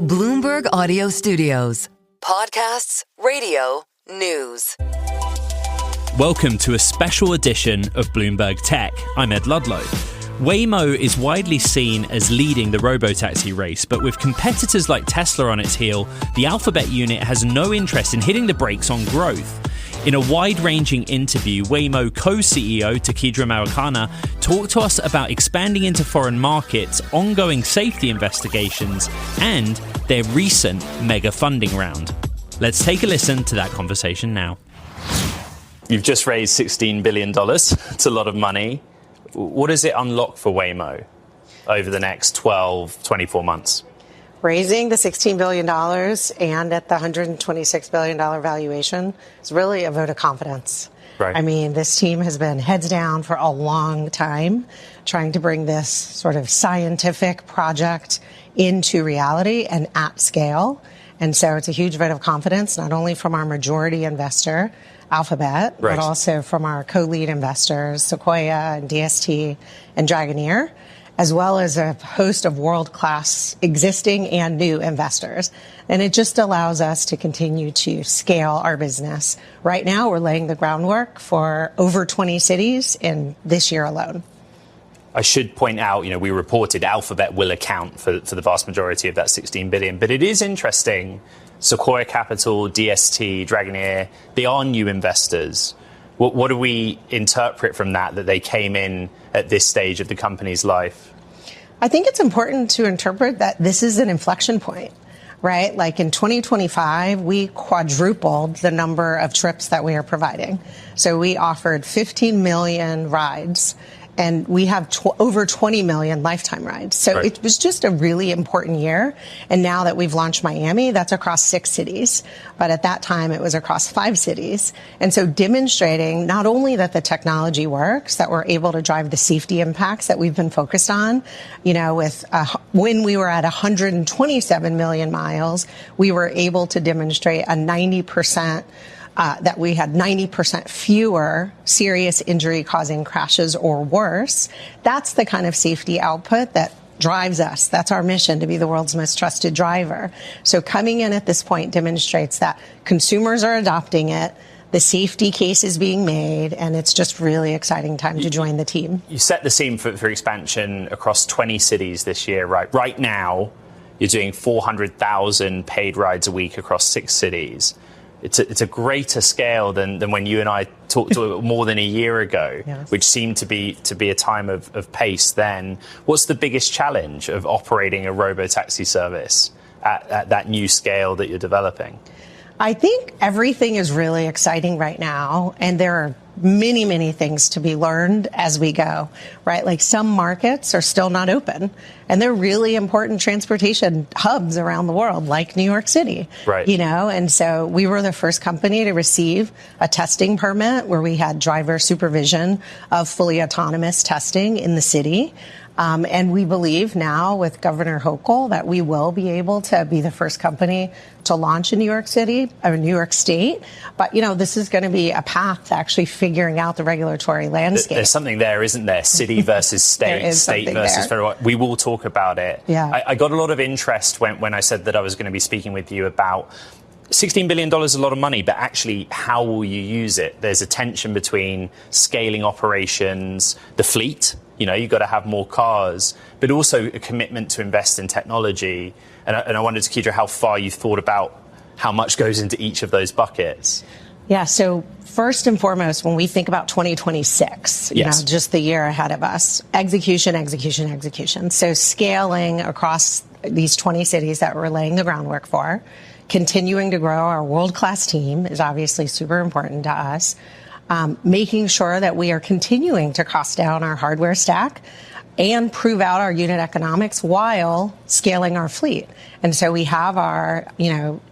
Bloomberg Audio Studios. Podcasts, radio, news. Welcome to a special edition of Bloomberg Tech. I'm Ed Ludlow. Waymo is widely seen as leading the Robotaxi race, but with competitors like Tesla on its heel, the Alphabet unit has no interest in hitting the brakes on growth. In a wide-ranging interview, Waymo co-CEO Tekedra Mawakana talked to us about expanding into foreign markets, ongoing safety investigations, and their recent mega funding round. Let's take a listen to that conversation now. You've just raised $16 billion. It's a lot of money. What does it unlock for Waymo over the next 12, 24 months? Raising the $16 billion and at the $126 billion valuation is really a vote of confidence. Right. I mean, this team has been heads down for a long time trying to bring this sort of scientific project into reality and at scale. And so it's a huge vote of confidence, not only from our majority investor, Alphabet, right, but also from our co-lead investors, Sequoia and DST and Dragoneer, as well as a host of world-class existing and new investors. And it just allows us to continue to scale our business. Right now, we're laying the groundwork for over 20 cities in this year alone. I should point out, we reported Alphabet will account for the vast majority of that 16 billion. But it is interesting, Sequoia Capital, DST, Dragoneer, they are new investors. What do we interpret from that they came in at this stage of the company's life? I think it's important to interpret that this is an inflection point, right? Like in 2025, we quadrupled the number of trips that we are providing. So we offered 15 million rides, and we have over 20 million lifetime rides. So right, it was just a really important year. And now that we've launched Miami, that's across 6 cities. But at that time, it was across 5 cities. And so demonstrating not only that the technology works, that we're able to drive the safety impacts that we've been focused on, with when we were at 127 million miles, we were able to demonstrate a 90% that we had 90% fewer serious injury-causing crashes or worse. That's the kind of safety output that drives us. That's our mission, to be the world's most trusted driver. So coming in at this point demonstrates that consumers are adopting it, the safety case is being made, and it's just really exciting time to join the team. You set the scene for expansion across 20 cities this year, right? Right now, you're doing 400,000 paid rides a week across 6 cities. It's a greater scale than when you and I talked to more than a year ago, yes, which seemed to be a time of pace then. What's the biggest challenge of operating a robotaxi service at that new scale that you're developing? I think everything is really exciting right now, and there are many, many things to be learned as we go, right? Like some markets are still not open, and they're really important transportation hubs around the world, like New York City, right? And so we were the first company to receive a testing permit where we had driver supervision of fully autonomous testing in the city. And we believe now with Governor Hochul that we will be able to be the first company to launch in New York City or New York State. But, this is going to be a path to actually figuring out the regulatory landscape. There's something there, isn't there? City versus state, state versus federal. We will talk about it. Yeah. I got a lot of interest when I said that I was going to be speaking with you about $16 billion is a lot of money, but actually, how will you use it? There's a tension between scaling operations, the fleet. You've got to have more cars, but also a commitment to invest in technology. And I wondered, Tekedra, how far you've thought about how much goes into each of those buckets. Yeah, so first and foremost, when we think about 2026, yes, just the year ahead of us, execution. So scaling across these 20 cities that we're laying the groundwork for, continuing to grow our world-class team is obviously super important to us. Making sure that we are continuing to cost down our hardware stack and prove out our unit economics while scaling our fleet. And so we have our,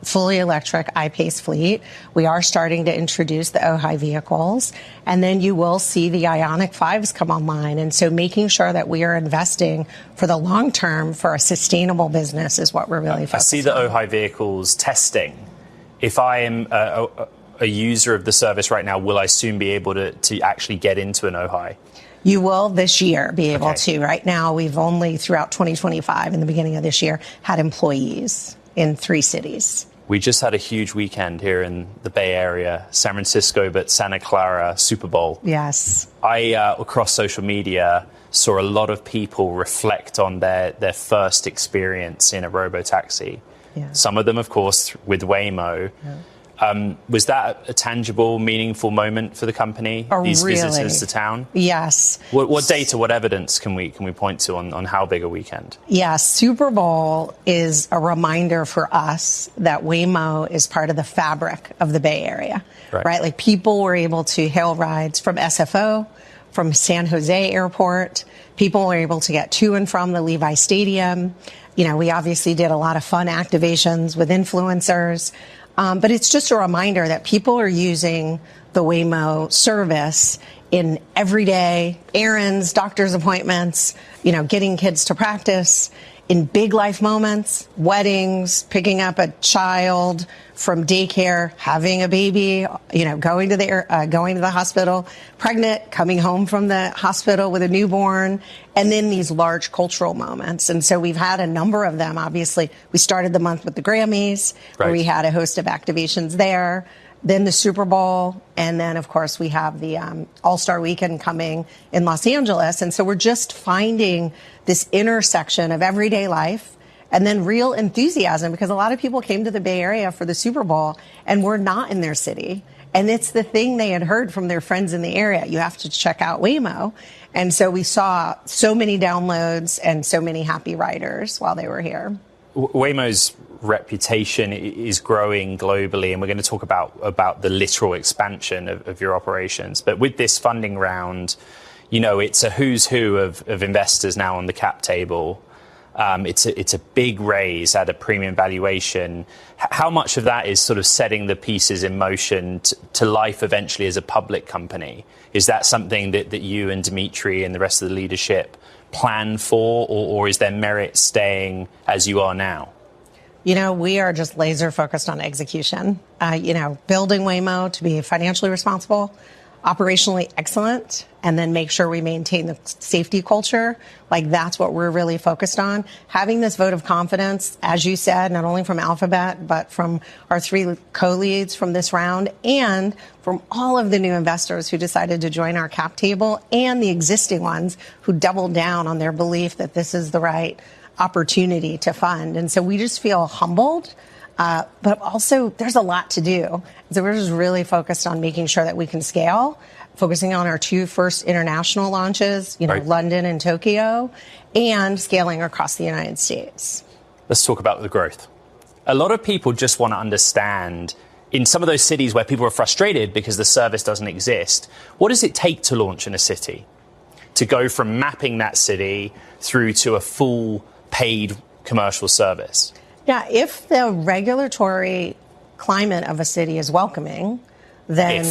fully electric I-Pace fleet. We are starting to introduce the OHI vehicles, and then you will see the Ioniq 5s come online. And so making sure that we are investing for the long term for a sustainable business is what we're really focused on. I see the OHI vehicles testing. If I am a user of the service right now, will I soon be able to actually get into an OHI? You will this year be able to. Right now, we've only throughout 2025 and the beginning of this year had employees. in 3 cities. We just had a huge weekend here in the Bay Area, San Francisco, but Santa Clara Super Bowl. Yes. I, across social media, saw a lot of people reflect on their first experience in a robotaxi. Yeah. Some of them, of course, with Waymo. Yeah. Was that a tangible, meaningful moment for the company? These really? visitors to town? Yes. What data, what evidence can we point to on how big a weekend? Yeah, Super Bowl is a reminder for us that Waymo is part of the fabric of the Bay Area, right? Like people were able to hail rides from SFO, from San Jose Airport. People were able to get to and from the Levi Stadium. You know, we obviously did a lot of fun activations with influencers. But it's just a reminder that people are using the Waymo service in everyday errands, doctor's appointments, you know, getting kids to practice, in big life moments, weddings, picking up a child from daycare, having a baby, you know, going to the hospital, pregnant, coming home from the hospital with a newborn, and then these large cultural moments. And so we've had a number of them. Obviously, we started the month with the Grammys, where we had a host of activations there. Then the Super Bowl, and then, of course, we have the All-Star Weekend coming in Los Angeles. And so we're just finding this intersection of everyday life and then real enthusiasm, because a lot of people came to the Bay Area for the Super Bowl and were not in their city. And it's the thing they had heard from their friends in the area. You have to check out Waymo. And so we saw so many downloads and so many happy riders while they were here. Waymo's reputation is growing globally, and we're going to talk about the literal expansion of your operations. But with this funding round, you know, it's a who's who of investors now on the cap table. It's a big raise at a premium valuation. How much of that is sort of setting the pieces in motion to life eventually as a public company? Is that something that you and Dimitri and the rest of the leadership plan for, or is there merit staying as you are now? You know, we are just laser focused on execution. You know, building Waymo to be financially responsible, operationally excellent, and then make sure we maintain the safety culture. Like, that's what we're really focused on. Having this vote of confidence, as you said, not only from Alphabet, but from our 3 co-leads from this round, and from all of the new investors who decided to join our cap table, and the existing ones who doubled down on their belief that this is the right opportunity to fund. And so we just feel humbled. But also, there's a lot to do. So we're just really focused on making sure that we can scale, focusing on our 2 first international launches, you know, London and Tokyo, and scaling across the United States. Let's talk about the growth. A lot of people just want to understand, in some of those cities where people are frustrated because the service doesn't exist, what does it take to launch in a city? To go from mapping that city through to a full paid commercial service? Yeah, if the regulatory climate of a city is welcoming, then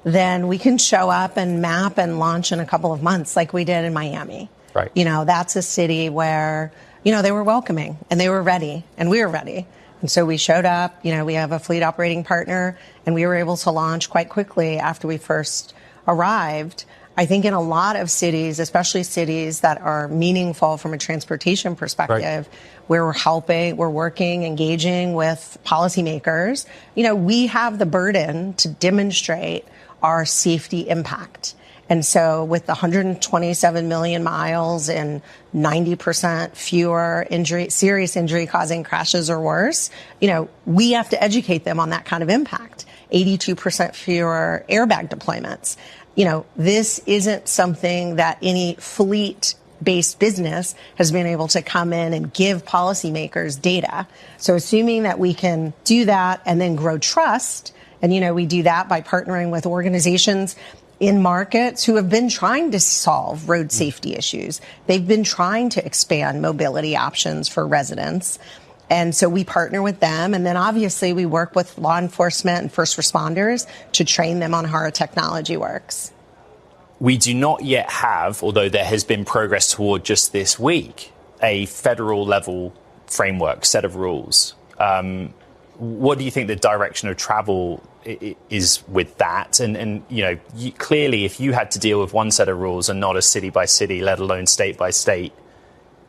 then we can show up and map and launch in a couple of months like we did in Miami. Right. You know, that's a city where, you know, they were welcoming and they were ready and we were ready. And so we showed up, you know, we have a fleet operating partner, and we were able to launch quite quickly after we first arrived. I think in a lot of cities, especially cities that are meaningful from a transportation perspective, where we're helping, we're working, engaging with policymakers, you know, we have the burden to demonstrate our safety impact. And so with the 127 million miles and 90% fewer serious injury causing crashes or worse, you know, we have to educate them on that kind of impact. 82% fewer airbag deployments. You know, this isn't something that any fleet-based business has been able to come in and give policymakers data. So assuming that we can do that and then grow trust, and, you know, we do that by partnering with organizations in markets who have been trying to solve road safety issues. They've been trying to expand mobility options for residents. And so we partner with them. And then obviously we work with law enforcement and first responders to train them on how our technology works. We do not yet have, although there has been progress toward just this week, a federal level framework, set of rules. What do you think the direction of travel is with that? And you know, clearly, if you had to deal with one set of rules and not a city by city, let alone state by state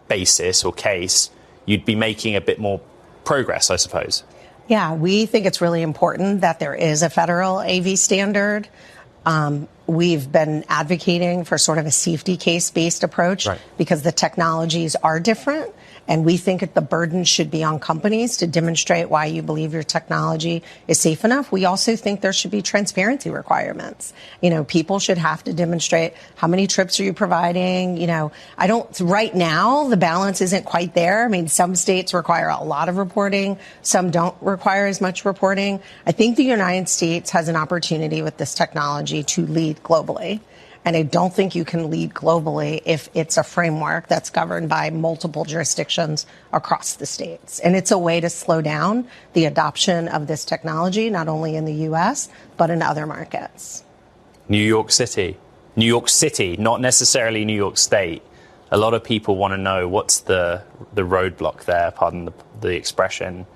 basis or case, you'd be making a bit more progress, I suppose. Yeah, we think it's really important that there is a federal AV standard. We've been advocating for sort of a safety case-based approach because the technologies are different. And we think that the burden should be on companies to demonstrate why you believe your technology is safe enough. We also think there should be transparency requirements. People should have to demonstrate how many trips are you providing. Right now, the balance isn't quite there. I mean, some states require a lot of reporting. Some don't require as much reporting. I think the United States has an opportunity with this technology to lead globally. And I don't think you can lead globally if it's a framework that's governed by multiple jurisdictions across the states. And it's a way to slow down the adoption of this technology, not only in the U.S., but in other markets. New York City, not necessarily New York State. A lot of people want to know what's the roadblock there, pardon the expression,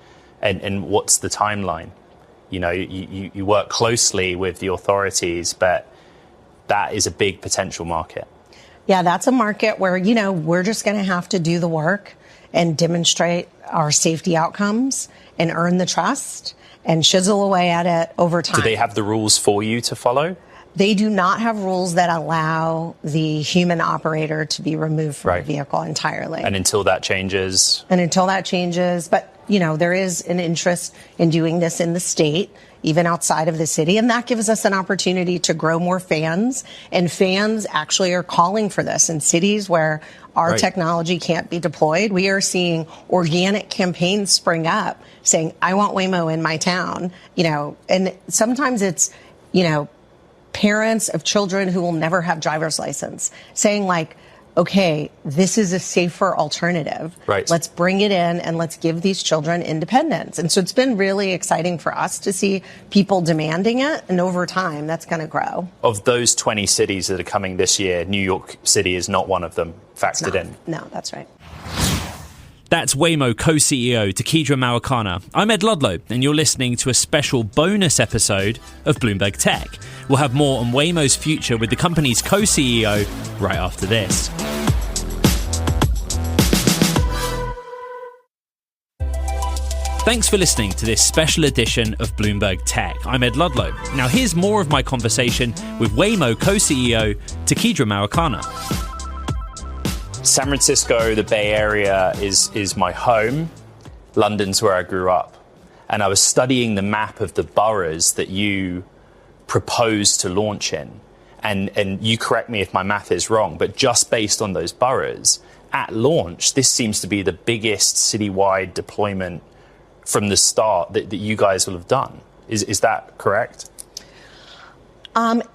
and what's the timeline. You work closely with the authorities, but that is a big potential market. Yeah, that's a market where, we're just going to have to do the work and demonstrate our safety outcomes and earn the trust and chisel away at it over time. Do they have the rules for you to follow? They do not have rules that allow the human operator to be removed from the vehicle entirely. And until that changes? But, there is an interest in doing this in the state, even outside of the city. And that gives us an opportunity to grow more fans. And fans actually are calling for this in cities where our technology can't be deployed. We are seeing organic campaigns spring up saying, I want Waymo in my town. And sometimes it's, parents of children who will never have driver's license saying okay, this is a safer alternative. Let's bring it in and let's give these children independence. And so it's been really exciting for us to see people demanding it. And over time, that's going to grow. Of those 20 cities that are coming this year, New York City is not one of them factored in. No, that's right. That's Waymo co-CEO Tekedra Mawakana. I'm Ed Ludlow, and you're listening to a special bonus episode of Bloomberg Tech. We'll have more on Waymo's future with the company's co-CEO right after this. Thanks for listening to this special edition of Bloomberg Tech. I'm Ed Ludlow. Now here's more of my conversation with Waymo co-CEO Tekedra Mawakana. San Francisco, the Bay Area, is my home. London's where I grew up. And I was studying the map of the boroughs that you proposed to launch in. And you correct me if my math is wrong, but just based on those boroughs, at launch, this seems to be the biggest citywide deployment from the start that you guys will have done. Is that correct?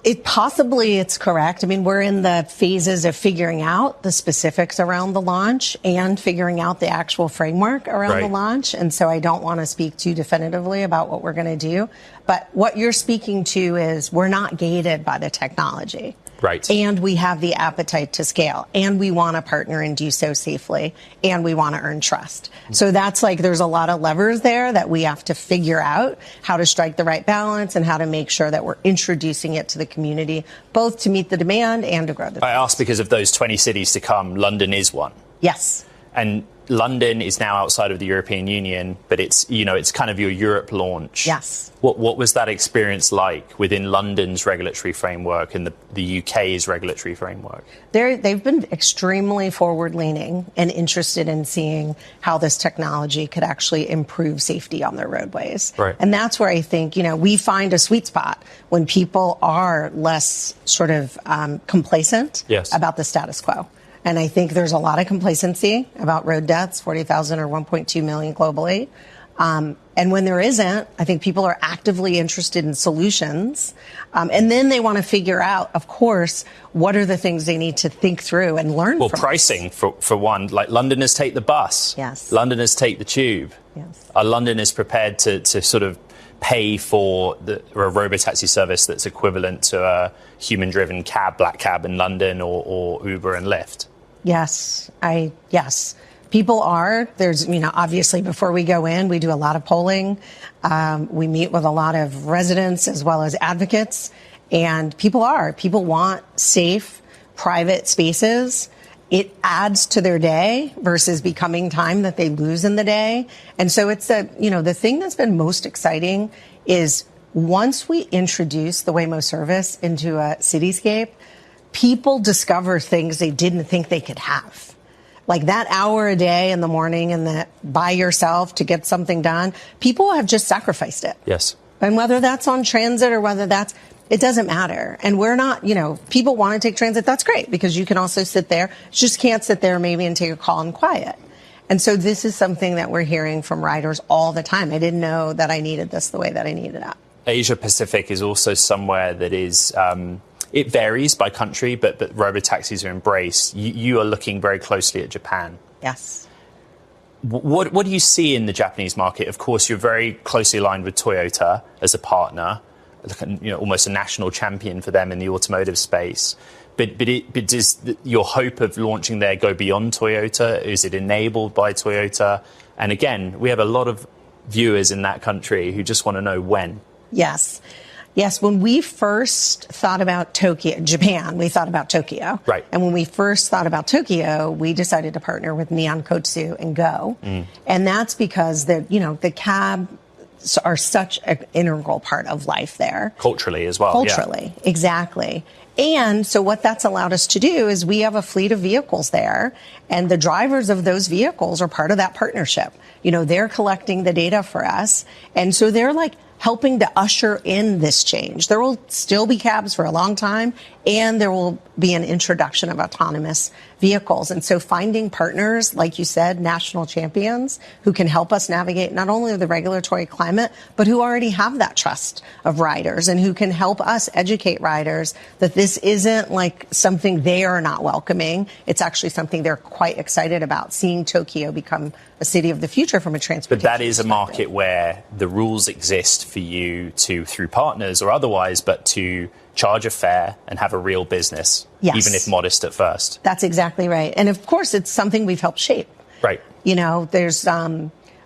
It's correct. I mean, we're in the phases of figuring out the specifics around the launch and figuring out the actual framework around the launch. And so I don't want to speak too definitively about what we're going to do. But what you're speaking to is we're not gated by the technology. And we have the appetite to scale, and we want to partner and do so safely, and we want to earn trust. So that's there's a lot of levers there that we have to figure out how to strike the right balance and how to make sure that we're introducing it to the community, both to meet the demand and to grow the trust. I asked because of those 20 cities to come, London is one. Yes. And London is now outside of the European Union, but it's kind of your Europe launch. Yes. What was that experience like within London's regulatory framework and the UK's regulatory framework? They've been extremely forward-leaning and interested in seeing how this technology could actually improve safety on their roadways. And that's where I think, we find a sweet spot when people are less sort of complacent about the status quo. And I think there's a lot of complacency about road deaths, 40,000 or 1.2 million globally. And when there isn't, I think people are actively interested in solutions. And then they want to figure out, of course, what are the things they need to think through and learn from. Well, pricing, for one, like Londoners take the bus. Yes. Londoners take the tube. Yes. Are Londoners prepared to sort of pay for a Robotaxi service that's equivalent to a human-driven black cab in London or Uber and Lyft? Yes. People are. There's, obviously before we go in, we do a lot of polling. We meet with a lot of residents as well as advocates. And people want safe, private spaces. it adds to their day versus becoming time that they lose in the day. And so it's the thing that's been most exciting is once we introduce the Waymo service into a cityscape, people discover things they didn't think they could have. Like that hour a day in the morning and by yourself to get something done, people have just sacrificed it. Yes. And whether that's on transit or whether it doesn't matter. And we're not, people want to take transit. That's great because you can also sit there. You just can't sit there maybe and take a call in quiet. And so this is something that we're hearing from riders all the time. I didn't know that I needed this the way that I needed it. Asia Pacific is also somewhere that is, it varies by country, but robotaxis are embraced. You are looking very closely at Japan. Yes. What do you see in the Japanese market? Of course, you're very closely aligned with Toyota as a partner, almost a national champion for them in the automotive space. But does your hope of launching there go beyond Toyota? Is it enabled by Toyota? And again, we have a lot of viewers in that country who just want to know when. Yes. When we first thought about Japan, we thought about Tokyo. Right. And when we first thought about Tokyo, we decided to partner with Nihon Kotsu and Go. And that's because the cabs are such an integral part of life there. Culturally as well. Culturally, yeah. Exactly. And so what that's allowed us to do is we have a fleet of vehicles there, and the drivers of those vehicles are part of that partnership. They're collecting the data for us. And so they're like helping to usher in this change. There will still be cabs for a long time, and there will be an introduction of autonomous vehicles. And so finding partners, like you said, national champions who can help us navigate not only the regulatory climate, but who already have that trust of riders and who can help us educate riders that this isn't like something they are not welcoming. It's actually something they're quite excited about, seeing Tokyo become a city of the future from a transportation But that is a market where the rules exist for you to, through partners or otherwise, but to charge a fare and have a real business, yes, even if modest at first. That's exactly right. And of course, it's something we've helped shape. Right. There's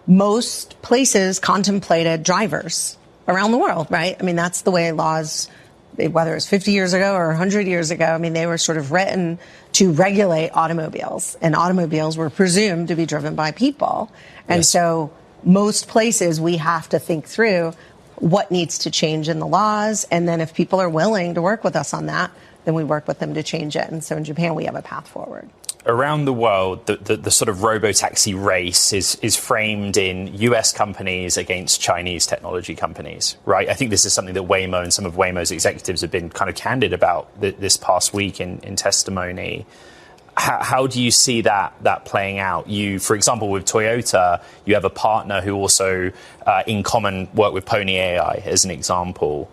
most places contemplated drivers around the world, right? I mean, that's the way laws, whether it's 50 years ago or 100 years ago, I mean, they were sort of written to regulate automobiles, and automobiles were presumed to be driven by people. And yes, so most places we have to think through what needs to change in the laws. And then if people are willing to work with us on that, then we work with them to change it. And so in Japan, we have a path forward. Around the world, the sort of robotaxi race is framed in US companies against Chinese technology companies, right? I think this is something that Waymo and some of Waymo's executives have been kind of candid about this past week in testimony. How do you see that playing out? You, for example, with Toyota, you have a partner who also, in common, work with Pony AI as an example.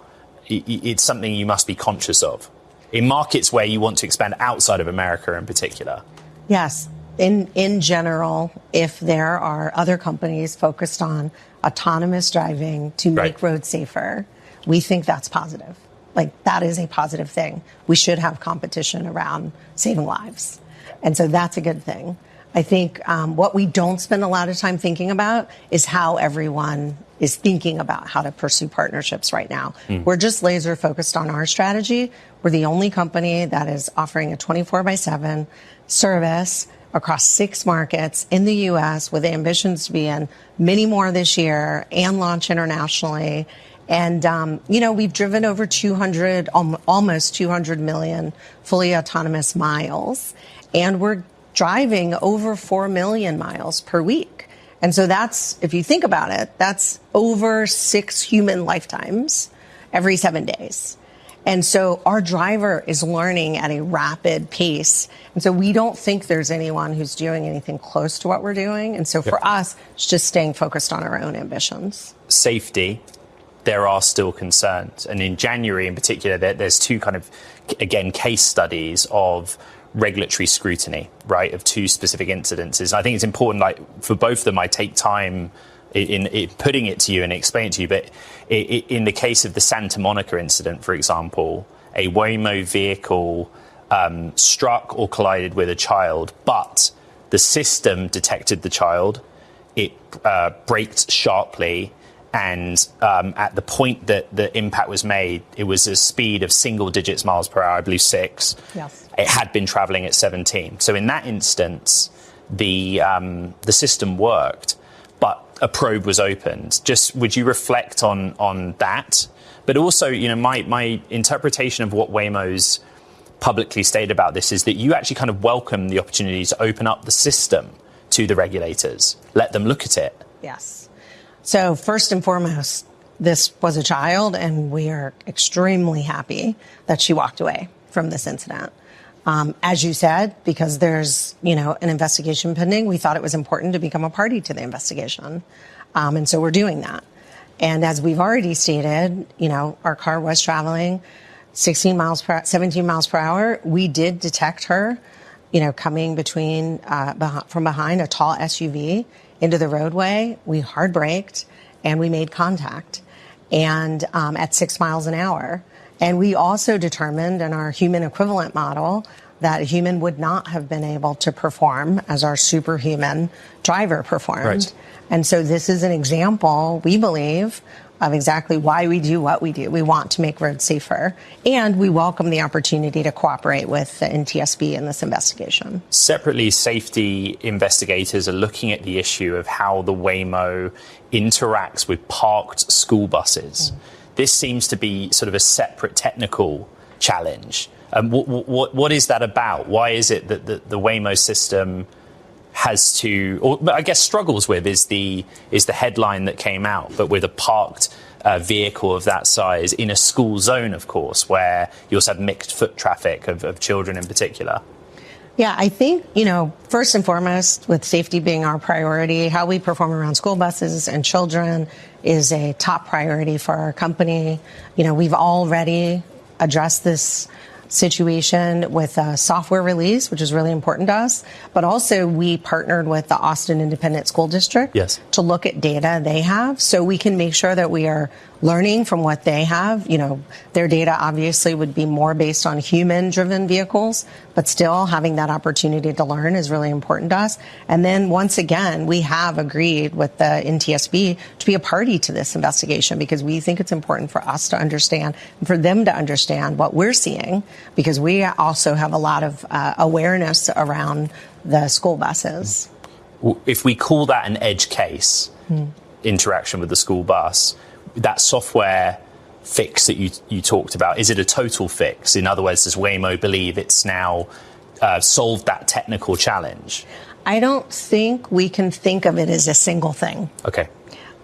It's something you must be conscious of in markets where you want to expand outside of America in particular. Yes. In general, if there are other companies focused on autonomous driving to make roads safer, we think that's positive. Like, that is a positive thing. We should have competition around saving lives. And so that's a good thing. I think what we don't spend a lot of time thinking about is how everyone is thinking about how to pursue partnerships right now. We're just laser focused on our strategy. We're the only company that is offering a 24/7 service across 6 markets in the U.S. with ambitions to be in many more this year and launch internationally. And, we've driven over almost 200 million fully autonomous miles. And we're driving over 4 million miles per week. And so that's, if you think about it, that's over 6 human lifetimes every 7 days. And so our driver is learning at a rapid pace. And so we don't think there's anyone who's doing anything close to what we're doing. And so for us, it's just staying focused on our own ambitions. Safety, there are still concerns. And in January in particular, there's 2 kind of, again, case studies of regulatory scrutiny, right, of 2 specific incidences. I think it's important, like, for both of them, I take time in putting it to you and explain it to you. But in the case of the Santa Monica incident, for example, a Waymo vehicle struck or collided with a child, but the system detected the child. It braked sharply And at the point that the impact was made, it was a speed of single digits miles per hour, I believe 6. Yes. It had been traveling at 17. So in that instance, the system worked, but a probe was opened. Just would you reflect on that? But also, my interpretation of what Waymo's publicly stated about this is that you actually kind of welcome the opportunity to open up the system to the regulators, let them look at it. Yes. So first and foremost, this was a child, and we are extremely happy that she walked away from this incident. As you said, because there's, an investigation pending, we thought it was important to become a party to the investigation. And so we're doing that. And as we've already stated, our car was traveling 17 miles per hour. We did detect her, coming from behind a tall SUV into the roadway. We hard braked and we made contact, and at 6 miles an hour. And we also determined in our human equivalent model that a human would not have been able to perform as our superhuman driver performed. Right. And so this is an example, we believe, of exactly why we do what we do. We want to make roads safer, and we welcome the opportunity to cooperate with the NTSB in this investigation. Separately, safety investigators are looking at the issue of how the Waymo interacts with parked school buses. This seems to be sort of a separate technical challenge. What is that about? Why is it that the Waymo system has to, or I guess struggles with, is the headline that came out, but with a parked vehicle of that size in a school zone, of course, where you also have mixed foot traffic of children in particular? Yeah, I think, first and foremost, with safety being our priority, how we perform around school buses and children is a top priority for our company. We've already addressed this situation with a software release, which is really important to us. But also we partnered with the Austin Independent School District to look at data they have, so we can make sure that we are learning from what they have. Their data obviously would be more based on human-driven vehicles, but still having that opportunity to learn is really important to us. And then once again, we have agreed with the NTSB to be a party to this investigation, because we think it's important for us to understand and for them to understand what we're seeing, because we also have a lot of awareness around the school buses. If we call that an edge case, interaction with the school bus, that software fix that you talked about, is it a total fix? In other words, does Waymo believe it's now solved that technical challenge? I don't think we can think of it as a single thing. Okay.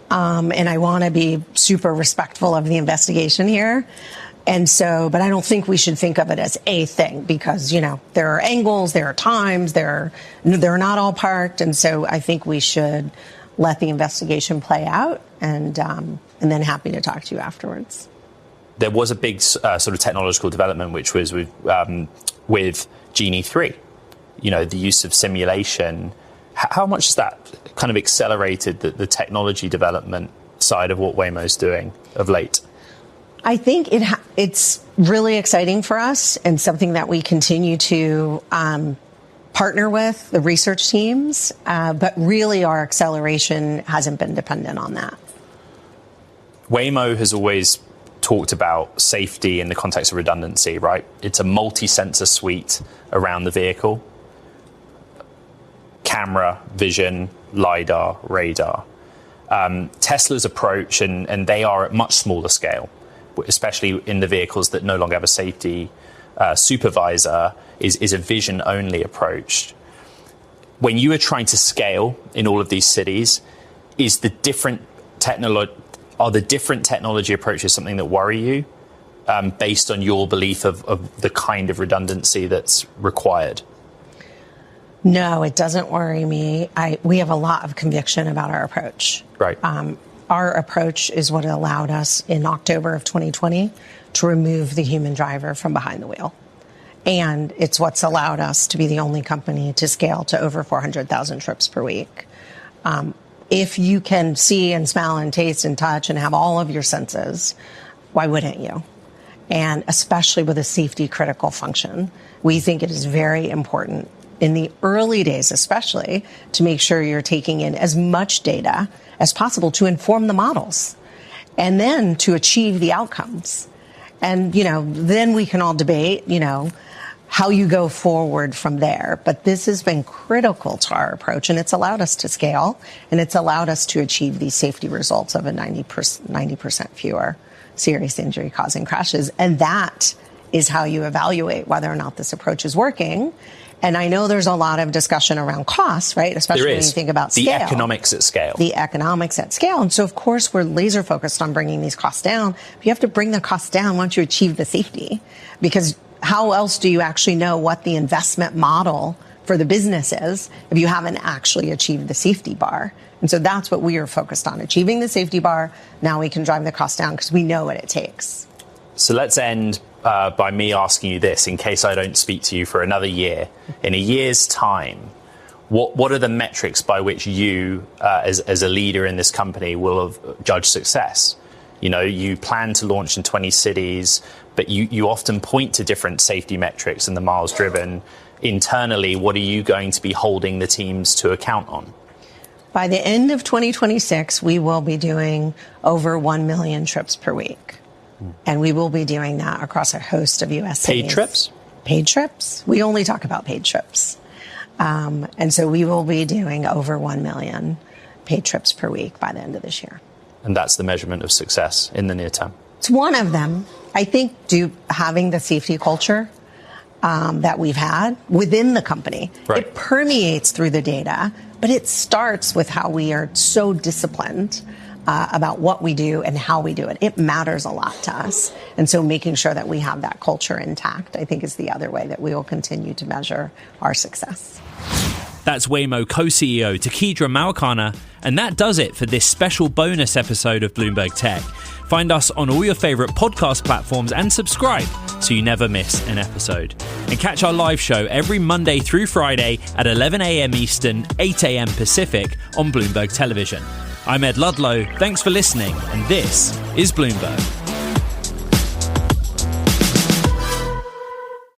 And I want to be super respectful of the investigation here. And so, but I don't think we should think of it as a thing, because, there are angles, there are times, they're not all parked. And so I think we should let the investigation play out, and then happy to talk to you afterwards. There was a big sort of technological development, which was with Genie 3, the use of simulation. How much has that kind of accelerated the technology development side of what Waymo's doing of late? I think it's really exciting for us, and something that we continue to partner with the research teams, but really our acceleration hasn't been dependent on that. Waymo has always talked about safety in the context of redundancy, right? It's a multi-sensor suite around the vehicle. Camera, vision, LiDAR, radar. Tesla's approach, and they are at much smaller scale, especially in the vehicles that no longer have a safety supervisor, is a vision-only approach. When you are trying to scale in all of these cities, are the different technology approaches something that worry you, based on your belief of the kind of redundancy that's required? No, it doesn't worry me. We have a lot of conviction about our approach. Right. Our approach is what allowed us in October of 2020 to remove the human driver from behind the wheel. And it's what's allowed us to be the only company to scale to over 400,000 trips per week. If you can see and smell and taste and touch and have all of your senses, why wouldn't you? And especially with a safety critical function, we think it is very important in the early days, especially, to make sure you're taking in as much data as possible to inform the models. and then to achieve the outcomes. And, then we can all debate, how you go forward from there. But this has been critical to our approach, and it's allowed us to scale, and it's allowed us to achieve these safety results of a 90% fewer serious injury causing crashes. And that is how you evaluate whether or not this approach is working. And I know there's a lot of discussion around costs, right? Especially when you think about scale. The economics at scale. The economics at scale. And so, of course, we're laser focused on bringing these costs down. But you have to bring the costs down once you achieve the safety. Because how else do you actually know what the investment model for the business is if you haven't actually achieved the safety bar? And so that's what we are focused on, achieving the safety bar. Now we can drive the cost down because we know what it takes. So let's end by me asking you this, in case I don't speak to you for another year. In a year's time, what are the metrics by which you, as a leader in this company, will have judged success? You plan to launch in 20 cities, but you often point to different safety metrics and the miles driven. Internally, what are you going to be holding the teams to account on? By the end of 2026, we will be doing over 1 million trips per week. And we will be doing that across a host of U.S. cities. Paid trips? Paid trips. We only talk about paid trips. And so we will be doing over 1 million paid trips per week by the end of this year. And that's the measurement of success in the near term? It's one of them. I think having the safety culture that we've had within the company, right. It permeates through the data, but it starts with how we are so disciplined about what we do and how we do it. It matters a lot to us. And so making sure that we have that culture intact, I think, is the other way that we will continue to measure our success. That's Waymo co-CEO Tekedra Mawakana, and that does it for this special bonus episode of Bloomberg Tech. Find us on all your favorite podcast platforms and subscribe so you never miss an episode. And catch our live show every Monday through Friday at 11 a.m. Eastern, 8 a.m. Pacific on Bloomberg Television. I'm Ed Ludlow. Thanks for listening, and this is Bloomberg.